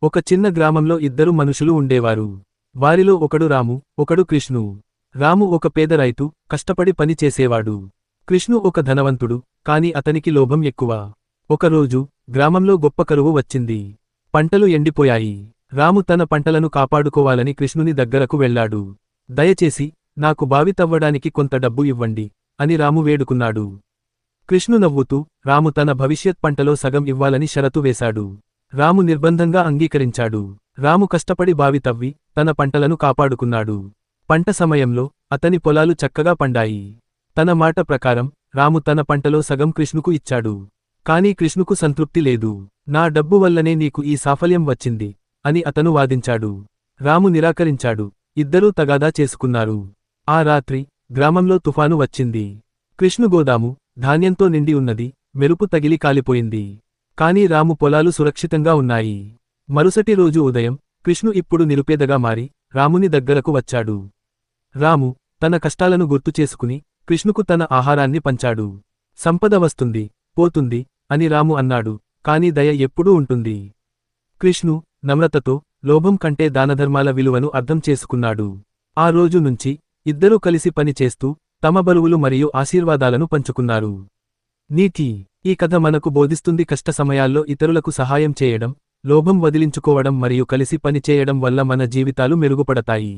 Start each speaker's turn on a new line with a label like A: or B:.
A: ఒక చిన్న గ్రామంలో ఇద్దరు మనుషులు ఉండేవారు. వారిలో ఒకడు రాము, ఒకడు కృష్ణు. రాము ఒక పేద రైతు, కష్టపడి పని చేసేవాడు. కృష్ణు ఒక ధనవంతుడు, కాని అతనికి లోభం ఎక్కువ. ఒకరోజు గ్రామంలో గొప్ప కరువు వచ్చింది. పంటలు ఎండిపోయాయి. రాము తన పంటలను కాపాడుకోవాలని కృష్ణుని దగ్గరకు వెళ్లాడు. దయచేసి నాకు బావి తవ్వడానికి కొంత డబ్బు ఇవ్వండి అని రాము వేడుకున్నాడు. కృష్ణు నవ్వుతూ రాము తన భవిష్యత్ పంటలో సగం ఇవ్వాలని షరతు వేశాడు. రాము నిర్బంధంగా అంగీకరించాడు. రాము కష్టపడి బావి తవ్వి తన పంటలను కాపాడుకున్నాడు. పంట సమయంలో అతని పొలాలు చక్కగా పండాయి. తన మాట ప్రకారం రాము తన పంటలో సగం కృష్ణుకు ఇచ్చాడు. కానీ కృష్ణుకు సంతృప్తి లేదు. నా డబ్బు వల్లనే నీకు ఈ సాఫల్యం వచ్చింది అని అతను వాదించాడు. రాము నిరాకరించాడు. ఇద్దరూ తగాదా చేసుకున్నారు. ఆ రాత్రి గ్రామంలో తుఫాను వచ్చింది. కృష్ణు గోదాము ధాన్యంతో నిండి ఉన్నది, మెరుపు తగిలి కాలిపోయింది. కాని రాము పొలాలు సురక్షితంగా ఉన్నాయి. మరుసటి రోజు ఉదయం కృష్ణు ఇప్పుడు నిరుపేదగా మారి రాముని దగ్గరకు వచ్చాడు. రాము తన కష్టాలను గుర్తుచేసుకుని కృష్ణుకు తన ఆహారాన్ని పంచాడు. సంపద వస్తుంది, పోతుంది అని రాము అన్నాడు, కాని దయ ఎప్పుడూ ఉంటుంది. కృష్ణు నమ్రతతో లోభం కంటే దానధర్మాల విలువను అర్థం చేసుకున్నాడు. ఆ రోజు నుంచి ఇద్దరూ కలిసి పని చేస్తూ తమ బరువులు మరియు ఆశీర్వాదాలను పంచుకున్నారు. నీతి: ఈ కథ మనకు బోధిస్తుంది కష్ట సమయాల్లో ఇతరులకు సహాయం చేయడం, లోభం వదిలించుకోవడం మరియు కలిసి పని చేయడం వల్ల మన జీవితాలు మెరుగుపడతాయి.